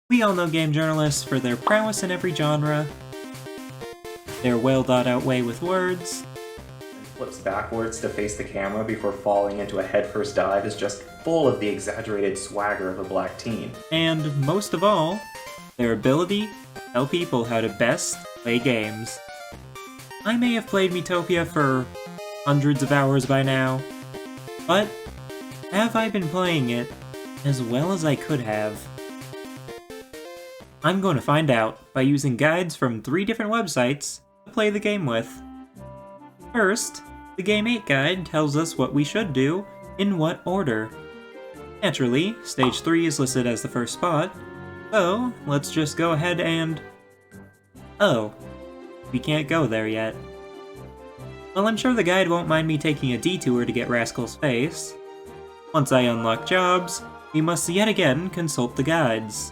We all know game journalists for their prowess in every genre, their well-thought-out way with words, flips backwards to face the camera before falling into a headfirst dive is just full of the exaggerated swagger of a black teen. and most of all, their ability to tell people how to best play games. I may have played Miitopia for hundreds of hours by now, but have I been playing it as well as I could have? I'm going to find out by using guides from 3 different websites to play the game with. First, the Game 8 guide tells us what we should do in what order. Naturally, Stage 3 is listed as the first spot, so let's just go ahead and... Oh, we can't go there yet. Well, I'm sure the guide won't mind me taking a detour to get Rascal's face. Once I unlock jobs, we must yet again consult the guides.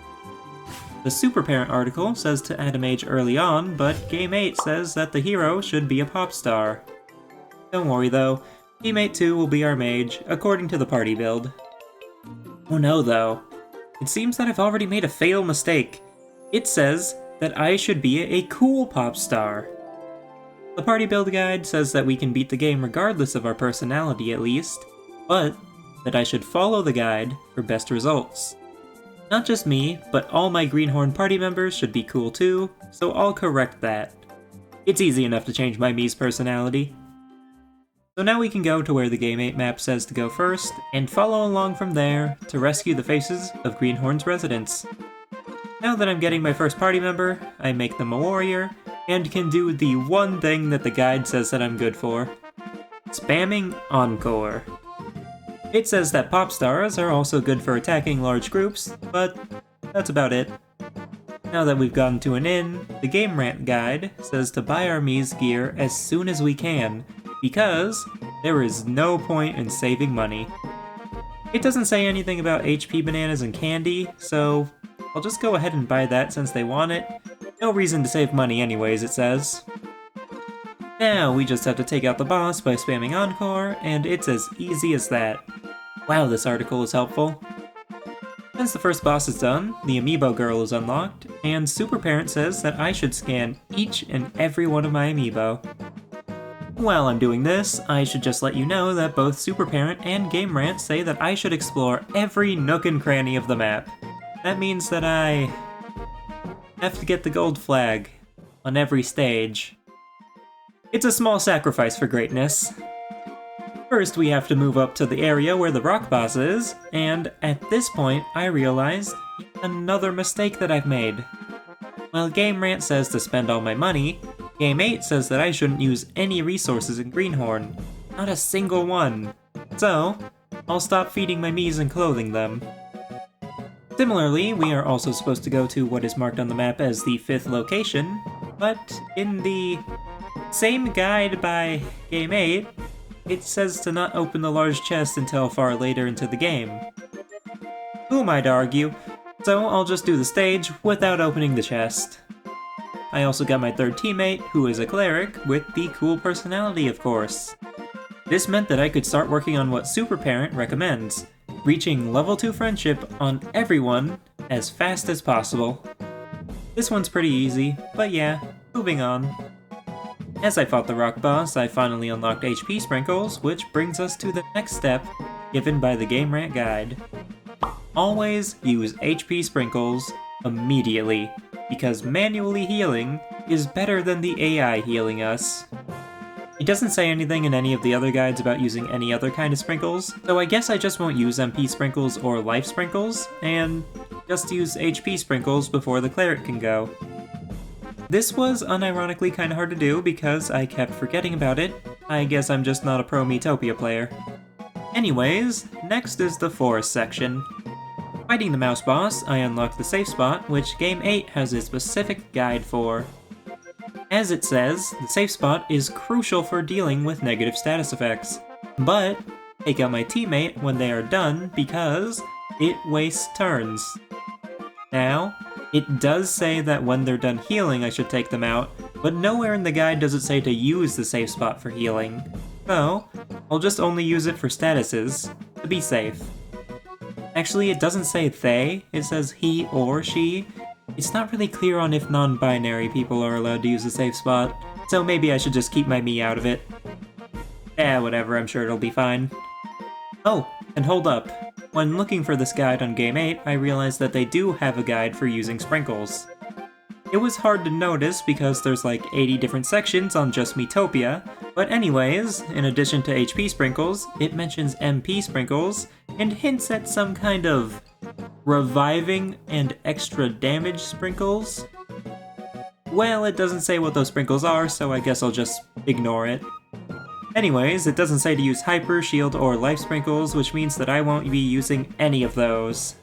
The Super Parent article says to add a mage early on, but Game 8 says that the hero should be a pop star. Don't worry though, Game 8 2 will be our mage, according to the party build. Oh no though, it seems that I've already made a fatal mistake. It says that I should be a cool pop star. The party build guide says that we can beat the game regardless of our personality at least, but that I should follow the guide for best results. Not just me, but all my Greenhorn party members should be cool too, so I'll correct that. It's easy enough to change my Mii's personality. So now we can go to where the Game 8 map says to go first, and follow along from there to rescue the faces of Greenhorn's residents. Now that I'm getting my first party member, I make them a warrior, and can do the one thing that the guide says that I'm good for. Spamming Encore. It says that pop stars are also good for attacking large groups, but that's about it. Now that we've gotten to an inn, the Game Rant guide says to buy our Mii's gear as soon as we can, because there is no point in saving money. It doesn't say anything about HP bananas and candy, so I'll just go ahead and buy that since they want it. No reason to save money anyways, it says. Now we just have to take out the boss by spamming Encore, and it's as easy as that. Wow, this article is helpful. Since the first boss is done, the Amiibo Girl is unlocked, and Super Parent says that I should scan each and every one of my Amiibo. While I'm doing this, I should just let you know that both Super Parent and Game Rant say that I should explore every nook and cranny of the map. That means that I have to get the gold flag on every stage. It's a small sacrifice for greatness. First, we have to move up to the area where the rock boss is, and at this point, I realized another mistake that I've made. While Game Rant says to spend all my money, Game 8 says that I shouldn't use any resources in Greenhorn. Not a single one. So, I'll stop feeding my Mii's and clothing them. Similarly, we are also supposed to go to what is marked on the map as the 5th location, but in the same guide by Game 8, it says to not open the large chest until far later into the game. Who am I to argue? So I'll just do the stage without opening the chest. I also got my 3rd teammate, who is a cleric, with the cool personality of course. This meant that I could start working on what Super Parent recommends, reaching level 2 friendship on everyone as fast as possible. This one's pretty easy, but yeah, moving on. As I fought the rock boss, I finally unlocked HP sprinkles, which brings us to the next step given by the Game Rant guide. Always use HP sprinkles immediately, because manually healing is better than the AI healing us. It doesn't say anything in any of the other guides about using any other kind of sprinkles, so I guess I just won't use MP sprinkles or life sprinkles, and just use HP sprinkles before the cleric can go. This was unironically kinda hard to do because I kept forgetting about it. I guess I'm just not a pro Miitopia player. Anyways, next is the forest section. Fighting the mouse boss, I unlocked the safe spot, which Game 8 has a specific guide for. As it says, the safe spot is crucial for dealing with negative status effects, but take out my teammate when they are done because it wastes turns. Now, it does say that when they're done healing I should take them out, but nowhere in the guide does it say to use the safe spot for healing. So, I'll just only use it for statuses, to be safe. Actually, it doesn't say they, it says he or she. It's not really clear on if non-binary people are allowed to use the safe spot, so maybe I should just keep my me out of it. Whatever, I'm sure it'll be fine. Oh, and hold up. When looking for this guide on Game 8, I realized that they do have a guide for using sprinkles. It was hard to notice because there's like 80 different sections on just Miitopia, but anyways, in addition to HP sprinkles, it mentions MP sprinkles, and hints at some kind of reviving and extra damage sprinkles. Well, it doesn't say what those sprinkles are, so I guess I'll just ignore it. Anyways, it doesn't say to use Hyper, Shield, or Life sprinkles, which means that I won't be using any of those.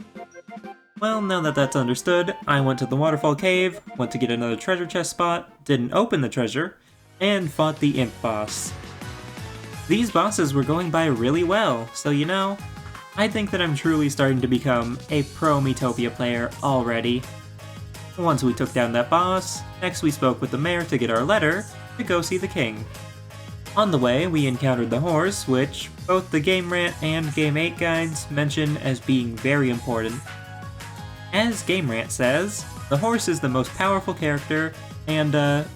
Well, now that that's understood, I went to the Waterfall Cave, went to get another treasure chest spot, didn't open the treasure, and fought the Imp boss. These bosses were going by really well, so you know, I think that I'm truly starting to become a pro Miitopia player already. Once we took down that boss, next we spoke with the mayor to get our letter to go see the king. On the way, we encountered the horse, which both the Game Rant and Game 8 guides mention as being very important. As Game Rant says, the horse is the most powerful character, and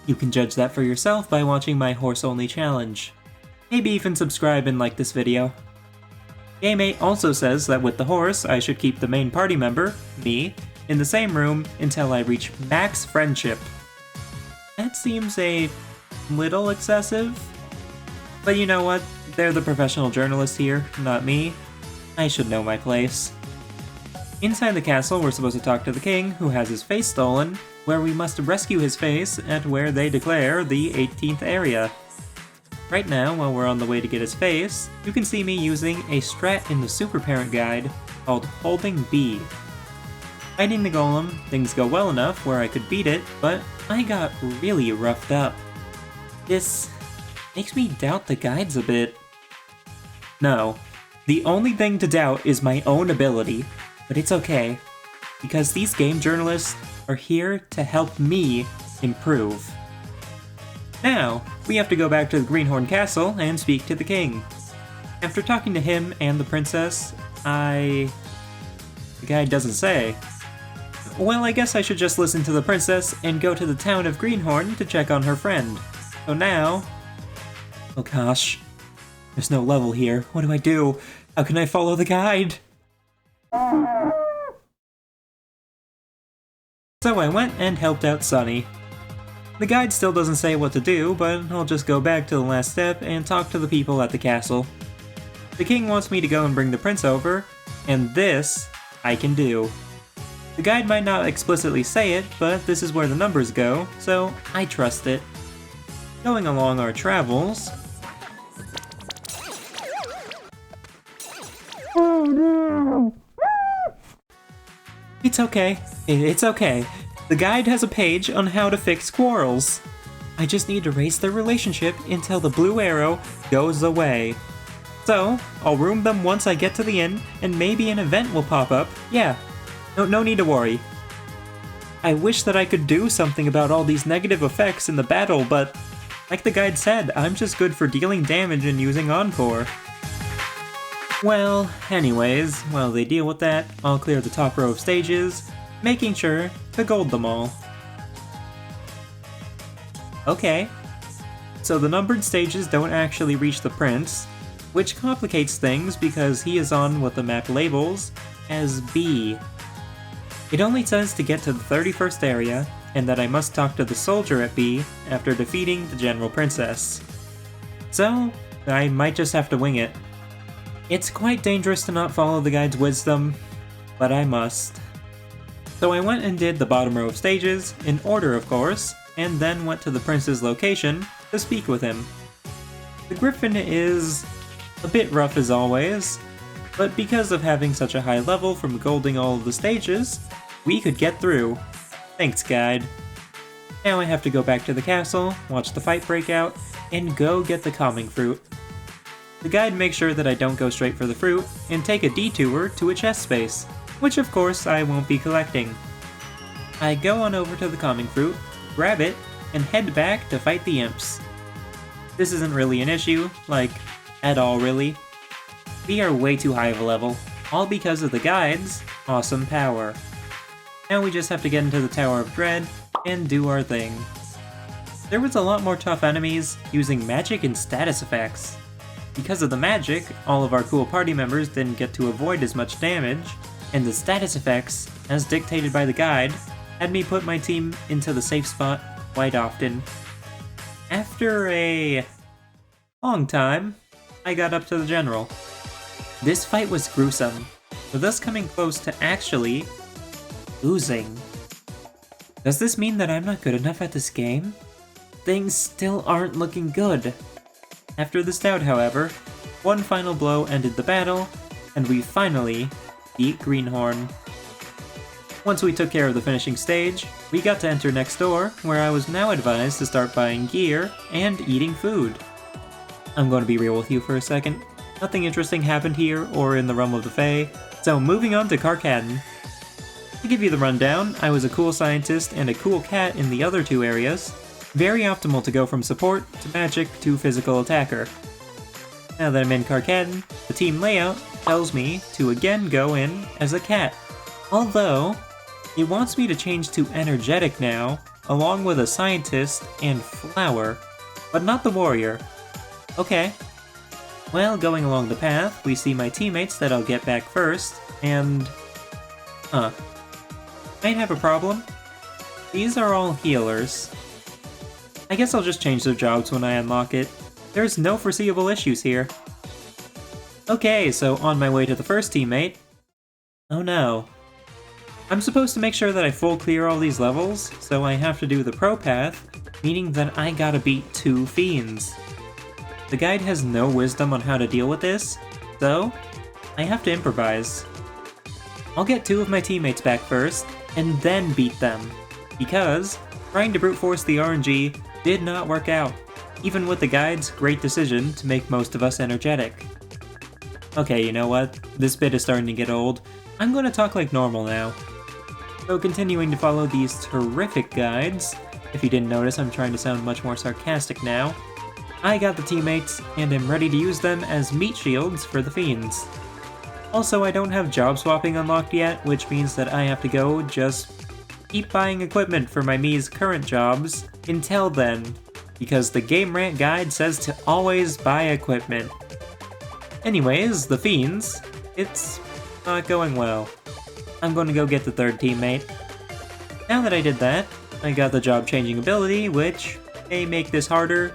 you can judge that for yourself by watching my horse-only challenge. Maybe even subscribe and like this video. Game 8 also says that with the horse, I should keep the main party member, me, in the same room until I reach max friendship. That seems a little excessive, but you know what? They're the professional journalist here, not me. I should know my place. Inside the castle, we're supposed to talk to the king, who has his face stolen, where we must rescue his face at where they declare the 18th area. Right now, while we're on the way to get his face, you can see me using a strat in the Super Parent guide called Holding B. Fighting the golem, things go well enough where I could beat it, but I got really roughed up. This makes me doubt the guides a bit. No, the only thing to doubt is my own ability, but it's okay, because these game journalists are here to help me improve. Now, we have to go back to the Greenhorn Castle and speak to the king. After talking to him and the princess, the guide doesn't say. Well, I guess I should just listen to the princess and go to the town of Greenhorn to check on her friend. So now... Oh gosh. There's no level here. What do I do? How can I follow the guide? So I went and helped out Sunny. The guide still doesn't say what to do, but I'll just go back to the last step and talk to the people at the castle. The king wants me to go and bring the prince over, and this I can do. The guide might not explicitly say it, but this is where the numbers go, so I trust it. Going along our travels... Oh no! It's okay. It's okay. The guide has a page on how to fix quarrels. I just need to raise their relationship until the blue arrow goes away. So, I'll room them once I get to the inn, and maybe an event will pop up. Yeah, no need to worry. I wish that I could do something about all these negative effects in the battle, but like the guide said, I'm just good for dealing damage and using Encore. Well, anyways, while they deal with that, I'll clear the top row of stages, making sure to gold them all. Okay, so the numbered stages don't actually reach the prince, which complicates things because he is on what the map labels as B. It only says to get to the 31st area, and that I must talk to the soldier at B after defeating the General Princess. So, I might just have to wing it. It's quite dangerous to not follow the guide's wisdom, but I must. So I went and did the bottom row of stages, in order of course, and then went to the prince's location to speak with him. The griffin is a bit rough as always, but because of having such a high level from golding all of the stages, we could get through. Thanks, guide. Now I have to go back to the castle, watch the fight break out, and go get the calming fruit. The guide makes sure that I don't go straight for the fruit, and take a detour to a chest space, which of course I won't be collecting. I go on over to the calming fruit, grab it, and head back to fight the imps. This isn't really an issue, like, at all really. We are way too high of a level, all because of the guide's awesome power. Now we just have to get into the Tower of Dread and do our thing. There was a lot more tough enemies using magic and status effects. Because of the magic, all of our cool party members didn't get to avoid as much damage, and the status effects, as dictated by the guide, had me put my team into the safe spot quite often. After a long time, I got up to the general. This fight was gruesome, with us coming close to actually losing. Does this mean that I'm not good enough at this game? Things still aren't looking good. After the stout, however, one final blow ended the battle, and we finally beat Greenhorn. Once we took care of the finishing stage, we got to enter next door, where I was now advised to start buying gear and eating food. I'm going to be real with you for a second. Nothing interesting happened here or in the realm of the Fae, so moving on to Karkadon. To give you the rundown, I was a cool scientist and a cool cat in the other two areas. Very optimal to go from support to magic to physical attacker. Now that I'm in Karkadon, the team layout tells me to again go in as a cat. Although, it wants me to change to energetic now, along with a scientist and flower, but not the warrior. Okay. Well, going along the path, we see my teammates that I'll get back first, and... might have a problem. These are all healers. I guess I'll just change their jobs when I unlock it. There's no foreseeable issues here. Okay, so on my way to the first teammate... Oh no. I'm supposed to make sure that I full clear all these levels, so I have to do the pro path, meaning that I gotta beat 2 fiends. The guide has no wisdom on how to deal with this, so I have to improvise. I'll get 2 of my teammates back first, and then beat them, because trying to brute force the RNG did not work out, even with the guide's great decision to make most of us energetic. Okay, you know what? This bit is starting to get old. I'm going to talk like normal now. So continuing to follow these terrific guides, if you didn't notice, I'm trying to sound much more sarcastic now. I got the teammates, and am ready to use them as meat shields for the fiends. Also, I don't have job swapping unlocked yet, which means that I have to go just keep buying equipment for my Mii's current jobs until then, because the Game Rant guide says to always buy equipment. Anyways, the fiends, it's not going well. I'm going to go get the third teammate. Now that I did that, I got the job changing ability, which may make this harder.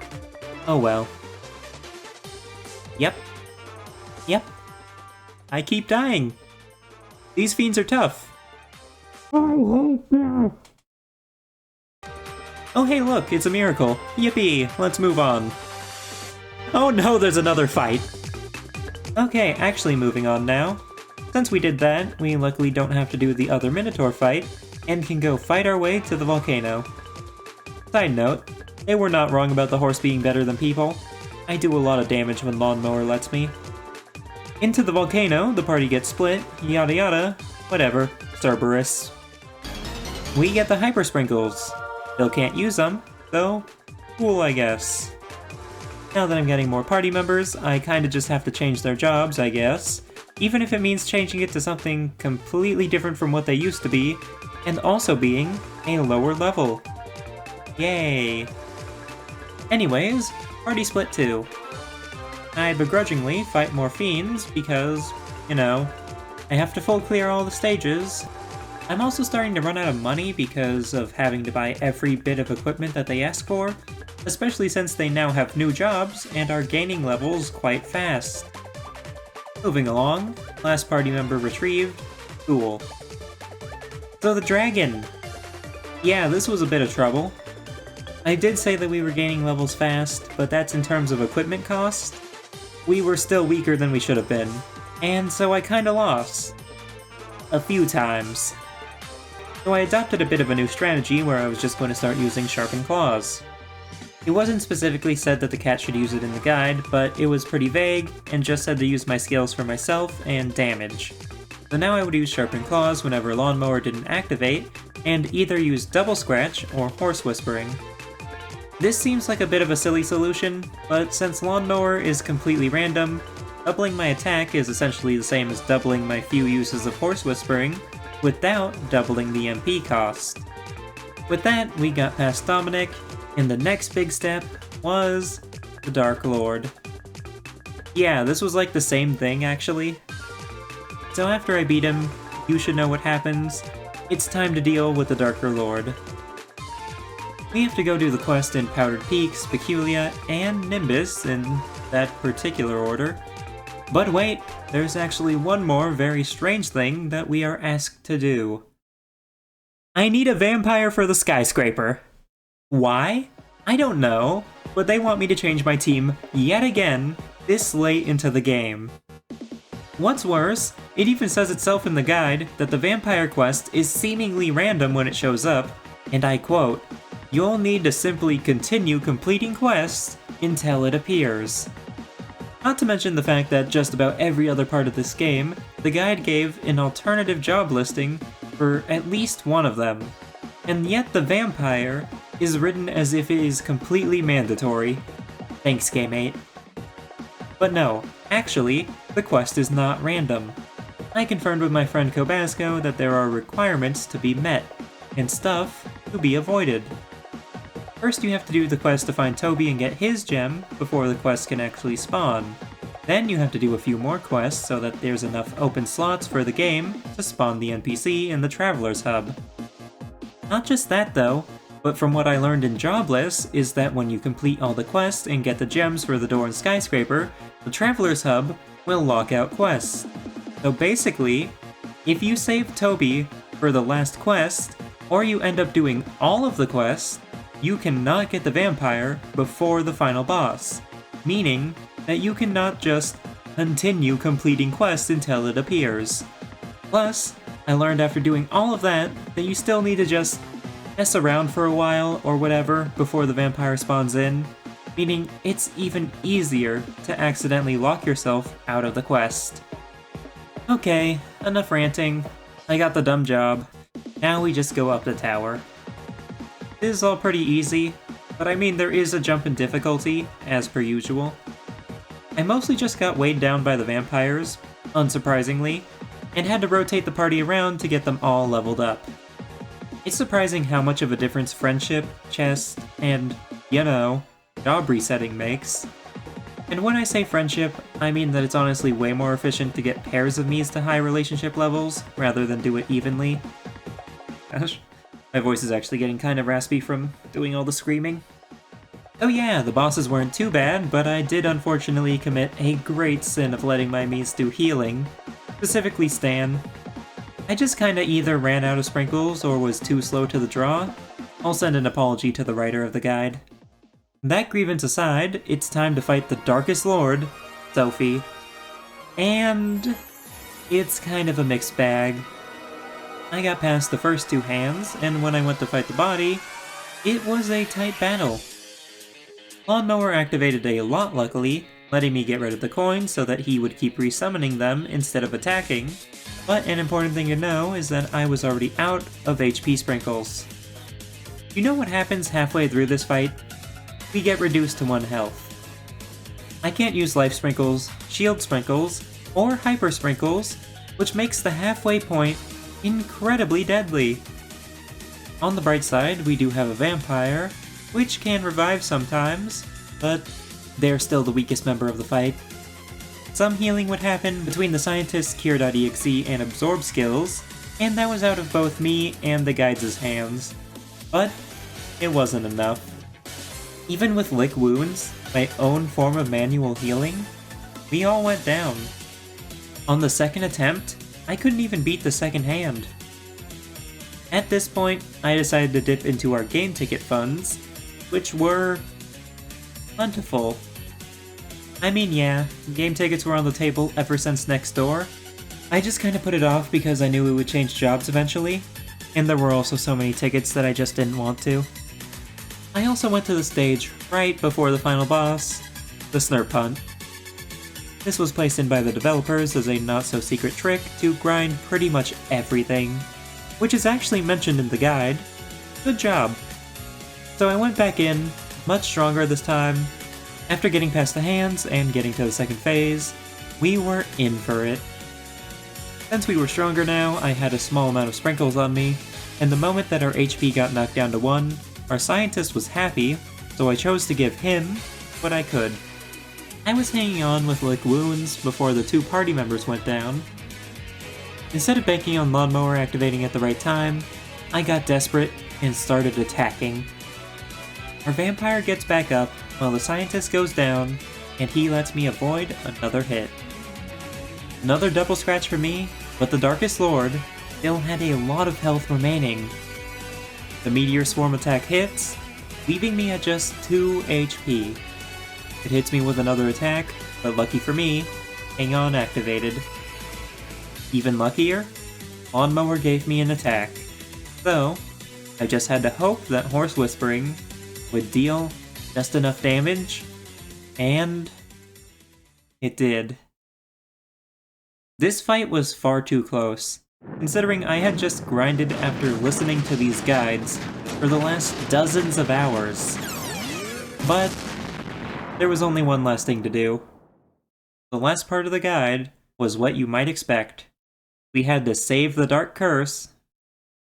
Oh well. Yep. I keep dying. These fiends are tough. I hate them. Oh hey look, it's a miracle. Yippee, let's move on. Oh no, there's another fight. Okay, actually moving on now. Since we did that, we luckily don't have to do the other Minotaur fight, and can go fight our way to the volcano. Side note, they were not wrong about the horse being better than people. I do a lot of damage when Lawnmower lets me. Into the volcano, the party gets split, yada yada, whatever, Cerberus. We get the Hyper Sprinkles. Still can't use them, so cool I guess. Now that I'm getting more party members, I kinda just have to change their jobs, I guess. Even if it means changing it to something completely different from what they used to be, and also being a lower level. Yay! Anyways, party split too. I begrudgingly fight more fiends because, you know, I have to full clear all the stages. I'm also starting to run out of money because of having to buy every bit of equipment that they ask for, especially since they now have new jobs and are gaining levels quite fast. Moving along, last party member retrieved. Cool. So the dragon! Yeah, this was a bit of trouble. I did say that we were gaining levels fast, but that's in terms of equipment cost. We were still weaker than we should have been, and so I kinda lost. A few times. So I adopted a bit of a new strategy where I was just going to start using Sharpened Claws. It wasn't specifically said that the cat should use it in the guide, but it was pretty vague, and just said to use my skills for myself and damage. So now I would use Sharpened Claws whenever Lawnmower didn't activate, and either use Double Scratch or Horse Whispering. This seems like a bit of a silly solution, but since Lawnmower is completely random, Doubling my attack is essentially the same as doubling my few uses of Horse Whispering, without doubling the MP cost. With that, we got past Dominic, and the next big step was the Dark Lord. Yeah, this was like the same thing, actually. So after I beat him, you should know what happens. It's time to deal with the Darker Lord. We have to go do the quest in Powdered Peaks, Peculia, and Nimbus in that particular order. But wait, there's actually one more very strange thing that we are asked to do. I need a vampire for the skyscraper. Why? I don't know, but they want me to change my team yet again this late into the game. What's worse, it even says itself in the guide that the vampire quest is seemingly random when it shows up, and I quote, "You'll need to simply continue completing quests until it appears." Not to mention the fact that just about every other part of this game, the guide gave an alternative job listing for at least one of them, and yet the vampire is written as if it is completely mandatory. Thanks, Game 8. But no, actually, the quest is not random. I confirmed with my friend Kobasco that there are requirements to be met, and stuff to be avoided. First you have to do the quest to find Toby and get his gem before the quest can actually spawn. Then you have to do a few more quests so that there's enough open slots for the game to spawn the NPC in the Traveler's Hub. Not just that though, but from what I learned in Jobless is that when you complete all the quests and get the gems for the door and skyscraper, the Traveler's Hub will lock out quests. So basically, if you save Toby for the last quest, or you end up doing all of the quests, you cannot get the vampire before the final boss, meaning that you cannot just continue completing quests until it appears. Plus, I learned after doing all of that you still need to just mess around for a while or whatever before the vampire spawns in, meaning it's even easier to accidentally lock yourself out of the quest. Okay, enough ranting. I got the dumb job. Now we just go up the tower. This is all pretty easy, but I mean there is a jump in difficulty, as per usual. I mostly just got weighed down by the vampires, unsurprisingly, and had to rotate the party around to get them all leveled up. It's surprising how much of a difference friendship, chest, and, you know, job resetting makes. And when I say friendship, I mean that it's honestly way more efficient to get pairs of Miis to high relationship levels, rather than do it evenly. Gosh, my voice is actually getting kind of raspy from doing all the screaming. Oh yeah, the bosses weren't too bad, but I did unfortunately commit a great sin of letting my Miis do healing, specifically Stan. I just kinda either ran out of sprinkles or was too slow to the draw. I'll send an apology to the writer of the guide. That grievance aside, it's time to fight the Darkest Lord, Sophie. And it's kind of a mixed bag. I got past the first two hands, and when I went to fight the body, it was a tight battle. Lawnmower activated a lot luckily, letting me get rid of the coins so that he would keep resummoning them instead of attacking. But an important thing to know is that I was already out of HP sprinkles. You know what happens halfway through this fight? We get reduced to 1 health. I can't use life sprinkles, shield sprinkles, or hyper sprinkles, which makes the halfway point incredibly deadly. On the bright side, we do have a vampire, which can revive sometimes, but they're still the weakest member of the fight. Some healing would happen between the scientist's Cure.exe and Absorb skills, and that was out of both me and the guides' hands. But it wasn't enough. Even with Lick Wounds, my own form of manual healing, we all went down. On the second attempt, I couldn't even beat the second hand. At this point, I decided to dip into our game ticket funds, which were plentiful. I mean, yeah, game tickets were on the table ever since next door. I just kinda put it off because I knew we would change jobs eventually, and there were also so many tickets that I just didn't want to. I also went to the stage right before the final boss, the Snurp Hunt. This was placed in by the developers as a not-so-secret trick to grind pretty much everything, which is actually mentioned in the guide. Good job. So I went back in, much stronger this time. After getting past the hands and getting to the second phase, We were in for it. Since we were stronger now, I had a small amount of sprinkles on me, and the moment that our HP got knocked down to 1, our scientist was happy, so I chose to give him what I could. I was hanging on with lick wounds before the 2 party members went down. Instead of banking on Lawnmower activating at the right time, I got desperate and started attacking. Our vampire gets back up while the scientist goes down, and he lets me avoid another hit. Another double scratch for me, but the Darkest Lord still had a lot of health remaining. The Meteor Swarm attack hits, leaving me at just 2 HP. It hits me with another attack, but lucky for me, Hang On activated. Even luckier, Lawnmower gave me an attack. So, I just had to hope that Horse Whispering would deal just enough damage, and it did. This fight was far too close, considering I had just grinded after listening to these guides for the last dozens of hours. But there was only one last thing to do. The last part of the guide was what you might expect. We had to save the Dark Curse,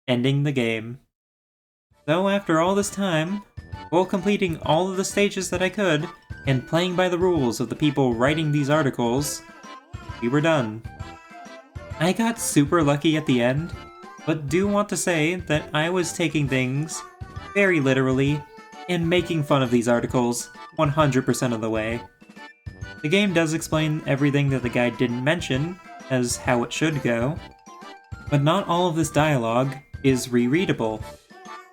ending the game. So after all this time, while completing all of the stages that I could, and playing by the rules of the people writing these articles, we were done. I got super lucky at the end, but do want to say that I was taking things very literally and making fun of these articles 100% of the way. The game does explain everything that the guide didn't mention as how it should go, but not all of this dialogue is rereadable.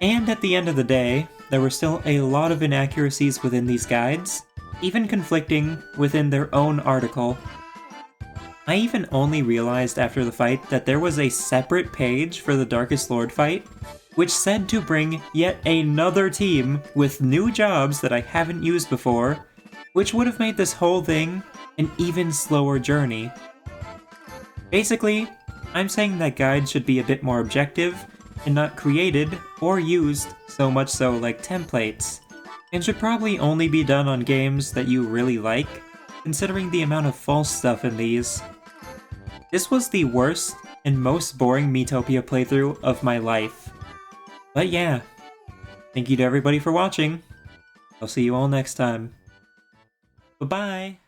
And at the end of the day, there were still a lot of inaccuracies within these guides, even conflicting within their own article. I even only realized after the fight that there was a separate page for the Darkest Lord fight, which said to bring yet another team with new jobs that I haven't used before, which would have made this whole thing an even slower journey. Basically, I'm saying that guides should be a bit more objective and not created or used so much so like templates, and should probably only be done on games that you really like, considering the amount of false stuff in these. This was the worst and most boring Miitopia playthrough of my life. But yeah, thank you to everybody for watching. I'll see you all next time. Bye-bye!